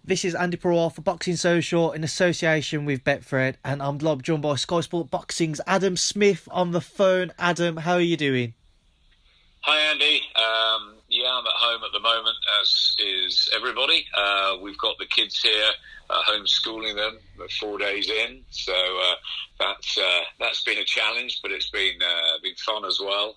This is Andy Parwell for Boxing Social in association with Betfred, and I'm joined by Sky Sport Boxing's Adam Smith on the phone. Adam, how are you doing? Hi, Andy. I'm at home at the moment, as is everybody. We've got the kids here, homeschooling them. We're 4 days in, so that's been a challenge, but it's been fun as well.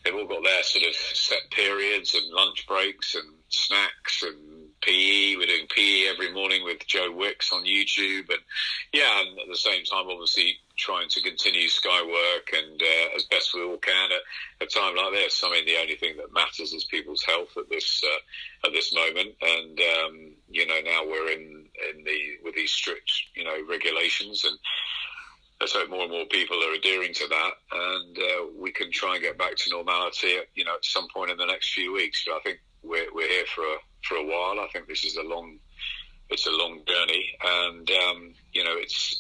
They've all got their sort of set periods and lunch breaks and snacks and PE. We're doing PE every morning with Joe Wicks on YouTube, and at the same time, obviously trying to continue Sky work and as best we all can at a time like this. I mean, the only thing that matters is people's health at this moment, and now we're with these strict regulations, and let's hope more and more people are adhering to that, and we can try and get back to normality at some point in the next few weeks. But I think we're here for a while. I think this is a long journey, and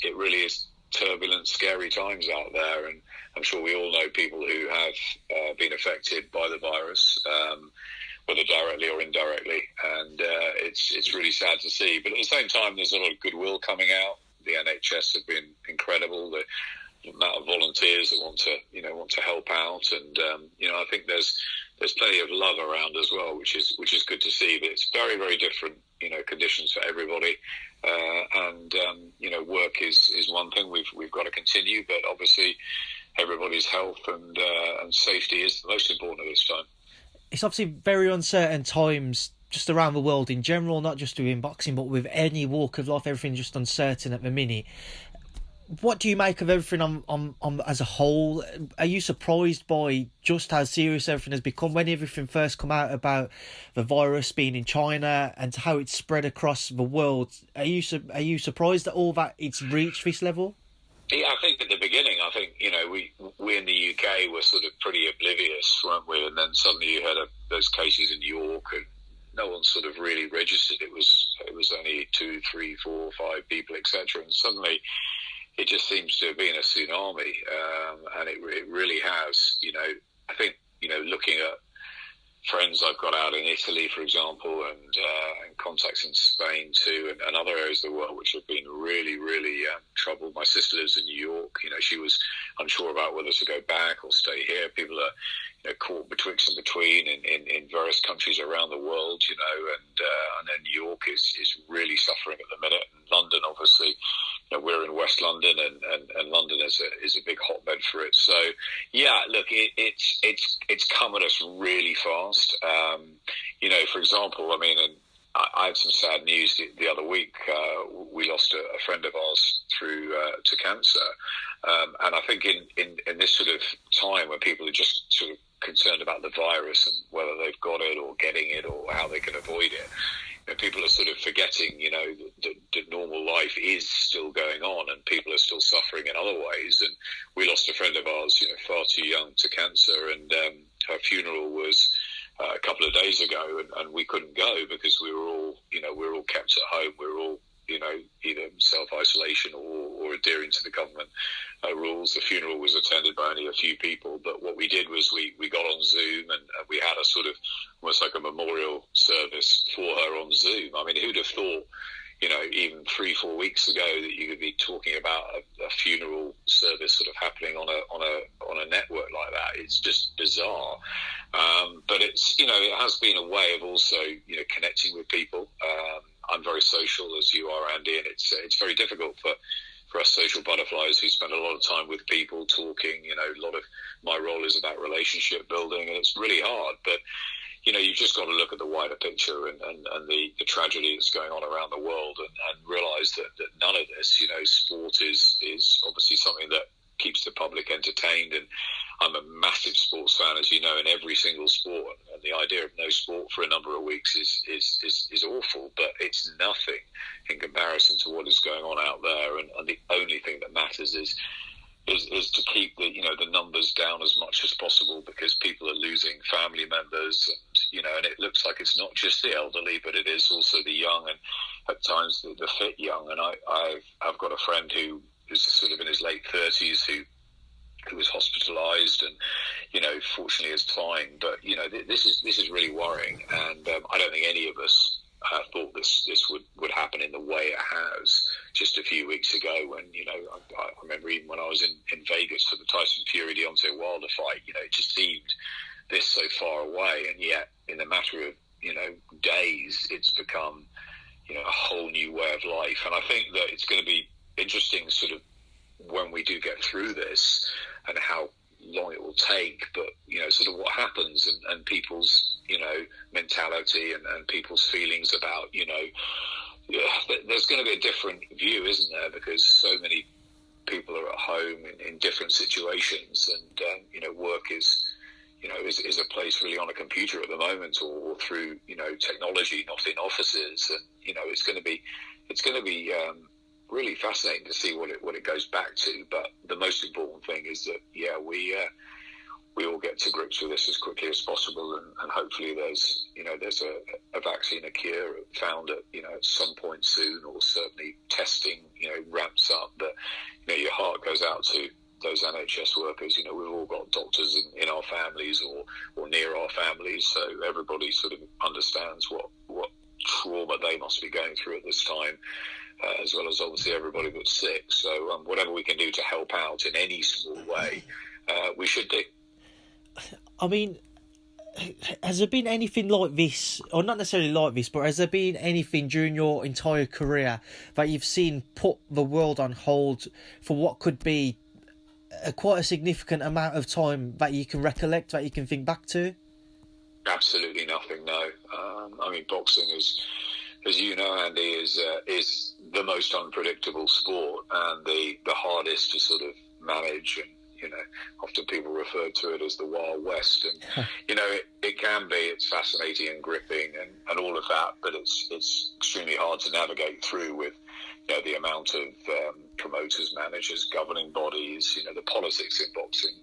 it really is turbulent, scary times out there, and I'm sure we all know people who have been affected by the virus, whether directly or indirectly, and it's really sad to see. But at the same time, there's a lot of goodwill coming out. The NHS have been incredible. The amount of volunteers that want to help out, and I think there's plenty of love around as well, which is good to see. But it's very, very different conditions for everybody, and work is one thing we've got to continue, but obviously everybody's health and safety is the most important at this time. It's obviously very uncertain times just around the world in general, not just doing boxing, but with any walk of life. Everything's just uncertain at the minute. What do you make of everything on as a whole? Are you surprised by just how serious everything has become when everything first come out about the virus being in China and how it's spread across the world? Are you surprised at all that it's reached this level? Yeah, I think at the beginning, we in the UK were sort of pretty oblivious, weren't we? And then suddenly you had those cases in New York, and no one sort of really registered. It was only 2, 3, 4, 5 people, etc. And suddenly it just seems to have been a tsunami, and it really has. I think looking at friends I've got out in Italy, for example, and contacts in Spain too, and other areas of the world which have been really, really troubled. My sister lives in New York. She was unsure about whether to go back or stay here. People are caught betwixt and between in various countries around the world, and then New York is really suffering at the minute. And London, obviously, we're in West London, and London is a big hotbed for it. So, yeah, look, it's come at us really fast. For example, and I had some sad news the other week. We lost a friend of ours through to cancer, and I think in this sort of time where people are just sort of concerned about the virus and whether they've got it or getting it or how they can avoid it, people are sort of forgetting, that normal life is still going on and people are still suffering in other ways. And we lost a friend of ours, far too young to cancer, and her funeral was a couple of days ago, and we couldn't go because we were all kept at home. We were all either self-isolation or adhering to the government rules. The funeral was attended by only a few people, but what we did was we got on Zoom, and we had a sort of almost like a memorial service for her on Zoom. Who'd have thought, even 3-4 weeks ago, that you could be talking about a funeral service sort of happening on a network like that? It's just bizarre. But it's it has been a way of also connecting with people. I'm very social, as you are, Andy, and it's very difficult for us social butterflies who spend a lot of time with people talking. A lot of my role is about relationship building, and it's really hard. But you've just got to look at the wider picture and the tragedy that's going on around the world, and realise that none of this, sport is obviously something that keeps the public entertained. And I'm a massive sports fan, as you know, in every single sport. And the idea of no sport for a number of weeks is awful, but it's nothing in comparison to what is going on out there. And the only thing that matters is to keep the numbers down as much as possible, because people are losing family members, and it looks like it's not just the elderly, but it is also the young, and at times the fit young. And I've got a friend who is sort of in his late 30s who was hospitalised, and fortunately is fine. But this is really worrying, and I don't think any of us thought this would happen in the way it has just a few weeks ago. When I remember even when I was in Vegas for the Tyson Fury Deontay Wilder fight, it just seemed this so far away, and yet in a matter of days, it's become a whole new way of life. And I think that it's going to be interesting, sort of, when we do get through this, and how long it will take, but sort of what happens, and people's mentality and people's feelings about there's going to be a different view, isn't there? Because so many people are at home in different situations, and work is a place really on a computer at the moment, or through technology, not in offices, and it's going to be really fascinating to see what it goes back to. But the most important thing is that we all get to grips with this as quickly as possible, and hopefully there's a vaccine, a cure found at some point soon, or certainly testing ramps up. But your heart goes out to those NHS workers. We've all got doctors in our families or near our families, so everybody sort of understands what trauma they must be going through at this time, as well as obviously everybody that's sick. So whatever we can do to help out in any small way, we should do. I mean, has there been anything like this, or not necessarily like this, but has there been anything during your entire career that you've seen put the world on hold for what could be quite a significant amount of time that you can recollect, that you can think back to? Absolutely nothing, no. I mean, boxing is, as you know, Andy, is the most unpredictable sport, and the hardest to sort of manage. And often people refer to it as the Wild West, and it can be. It's fascinating and gripping and all of that, but it's extremely hard to navigate through with the amount of promoters, managers, governing bodies, the politics in boxing,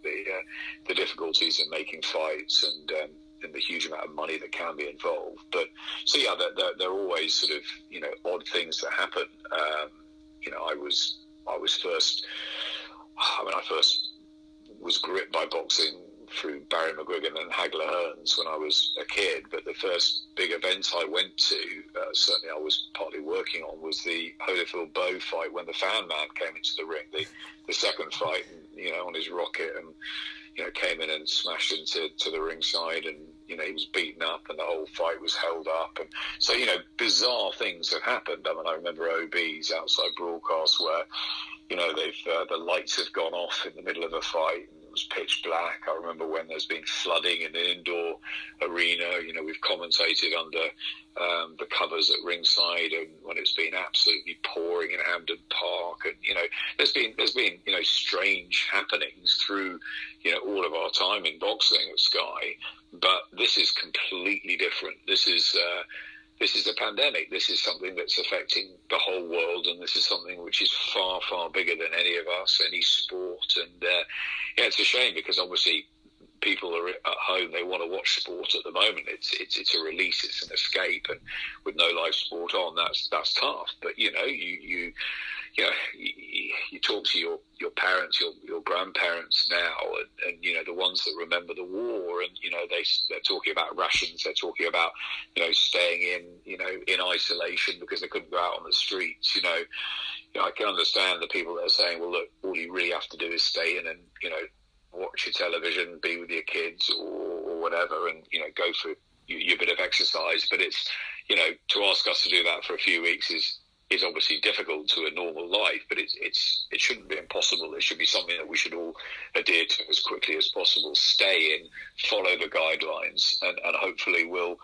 the difficulties in making fights, and the huge amount of money that can be involved. But so there are always sort of odd things that happen. I first was gripped by boxing through Barry McGuigan and Hagler Hearns when I was a kid, but the first big event I went to, certainly I was partly working on, was the Holyfield Bowe fight, when the Fan Man came into the ring, the second fight, and, on his rocket, and came in and smashed into the ringside, and he was beaten up, and the whole fight was held up, and so bizarre things have happened. I mean, I remember OB's outside broadcast where the lights have gone off in the middle of a fight, and it was pitch black. I remember when there's been flooding in an indoor arena. We've commentated under the covers at ringside, and when it's been absolutely pouring in Hampden Park, and there's been strange happenings through all of our time in boxing at Sky. But this is completely different. This is a pandemic. This is something that's affecting the whole world, and this is something which is far, far bigger than any of us, any sport. And it's a shame, because obviously people are at home, they want to watch sport at the moment. It's a release, it's an escape, and with no live sport on, that's tough. But you talk to your parents, your grandparents now, and the ones that remember the war, and they're talking about rations, they're talking about staying in isolation because they couldn't go out on the streets. I can understand the people that are saying, well, look, all you really have to do is stay in and watch your television, be with your kids or whatever, and go for your bit of exercise. But it's to ask us to do that for a few weeks is obviously difficult to a normal life, but it shouldn't be impossible. It should be something that we should all adhere to as quickly as possible. Stay in, follow the guidelines, and hopefully we'll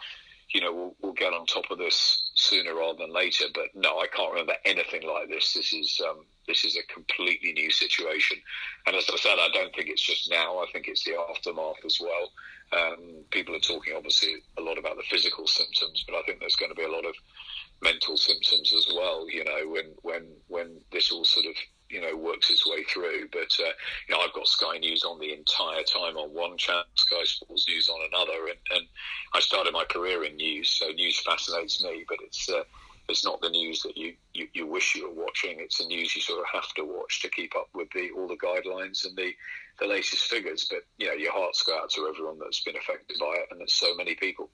get on top of this sooner rather than later. But no, I can't remember anything like this. This is a completely new situation, and as I said, I don't think it's just now. I think it's the aftermath as well. People are talking obviously a lot about the physical symptoms, but I think there's going to be a lot of mental symptoms as well, when this all sort of works its way through. But I've got Sky News on the entire time on one channel, Sky Sports News on another, and I started my career in news, so news fascinates me. But it's not the news that you wish you were watching. It's the news you sort of have to watch to keep up with all the guidelines and the latest figures. But your hearts go out to everyone that's been affected by it, and there's so many people.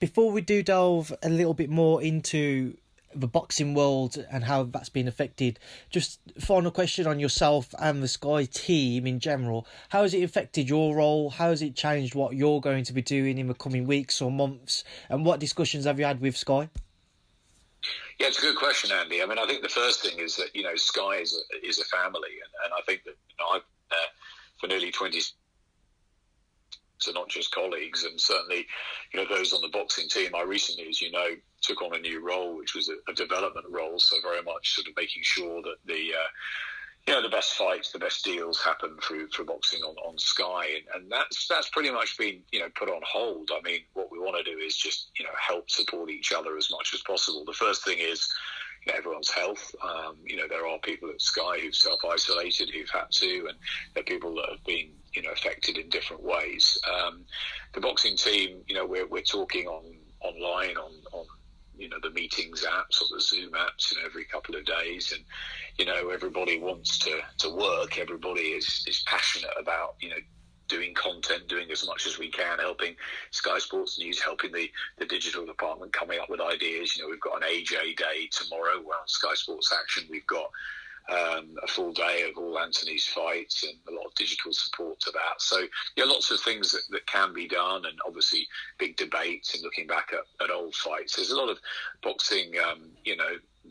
Before we do delve a little bit more into the boxing world and how that's been affected, just final question on yourself and the Sky team in general. How has it affected your role? How has it changed what you're going to be doing in the coming weeks or months? And what discussions have you had with Sky? Yeah, it's a good question, Andy. I mean, I think the first thing is that, Sky is a family. And I think that I've been there for nearly 20 so not just colleagues, and certainly, those on the boxing team. I recently, as you know, took on a new role, which was a development role. So very much sort of making sure that the best fights, the best deals happen through boxing on Sky, and that's pretty much been put on hold. I mean, what we want to do is just help support each other as much as possible. The first thing is everyone's health. There are people at Sky who've self-isolated, who've had to, and there are people that have been affected in different ways. The boxing team, we're talking online on the meetings apps or the Zoom apps, every couple of days, and everybody wants to work. Everybody is passionate about doing content, doing as much as we can, helping Sky Sports News, helping the digital department, coming up with ideas. We've got an AJ Day tomorrow where on Sky Sports Action we've got a full day of all Anthony's fights and a lot of digital support to that. So, lots of things that can be done, and obviously big debates and looking back at old fights. There's a lot of boxing,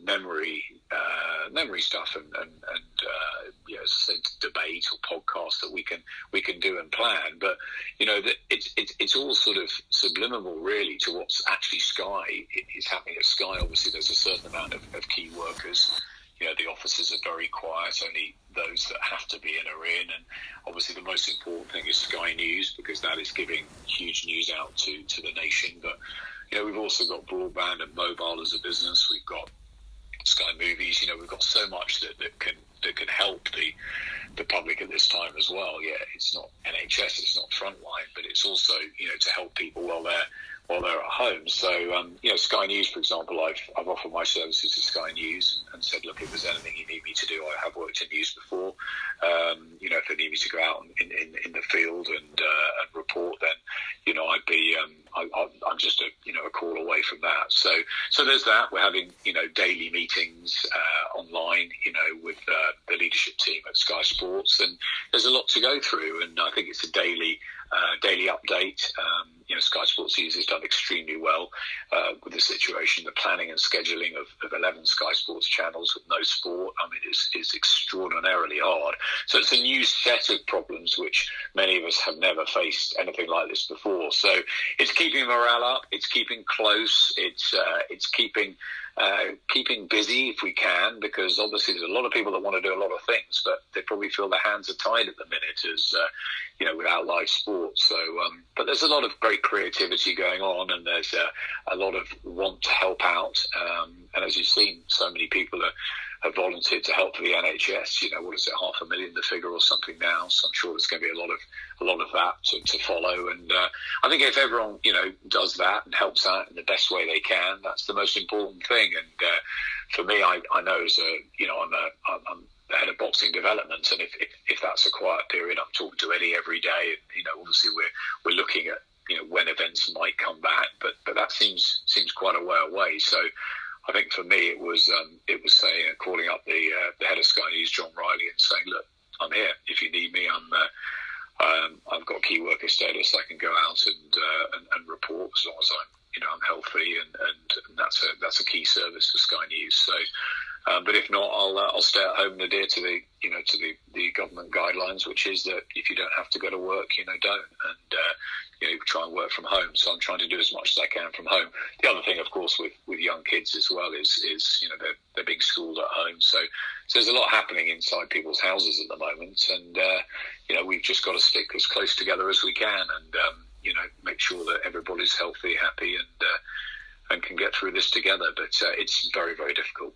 memory stuff and as I said, debate or podcasts that we can do and plan. But it's all sort of subliminal really to what's actually Sky is happening at Sky. Obviously, there's a certain amount of key workers. The offices are very quiet. Only those that have to be in are in. And obviously the most important thing is Sky News, because that is giving huge news out to the nation. But, we've also got broadband and mobile as a business. We've got Sky Movies. We've got so much that can help the public at this time as well. Yeah, it's not NHS, it's not Frontline, but it's also, to help people while they're at home. So, Sky News, for example, I've offered my services to Sky News and said, look, if there's anything you need me to do, I have worked in news before. If they need me to go out in the field and report, then, I'm just a call away from that. So there's that. We're having, daily meetings online, with the leadership team at Sky Sports, and there's a lot to go through, and I think it's a daily update. Sky Sports News has done extremely well with the situation. The planning and scheduling of 11 Sky Sports channels with no sport, is extraordinarily hard. So it's a new set of problems which many of us have never faced anything like this before. So it's keeping morale up. It's keeping close. It's keeping busy if we can, because obviously there's a lot of people that want to do a lot of things, but they probably feel their hands are tied at the minute as without live sports. So, but there's a lot of great creativity going on, and there's a lot of want to help out. And as you've seen, so many people have volunteered to help for the NHS. What is it, 500,000 the figure or something now? So I'm sure there's going to be a lot of that to follow. And I think if everyone does that and helps out in the best way they can, that's the most important thing. And for me, I know as I'm the head of boxing development, and if that's a quiet period, I'm talking to Eddie every day. And obviously we're looking at when events might come back, but that seems quite a way away. So I think for me it was saying, calling up the head of Sky News, John Riley, and saying, look, I'm here. If you need me, I've got key worker status. I can go out and report as long as I'm healthy, and that's a key service for Sky News. So, but if not, I'll stay at home and adhere to the government guidelines, which is that if you don't have to go to work, don't, and try and work from home. So I'm trying to do as much as I can from home. The other thing, of course, with young kids as well is they're being schooled at home. So there's a lot happening inside people's houses at the moment, and we've just got to stick as close together as we can, and make sure that everybody's healthy, happy, and can get through this together. But it's very, very difficult.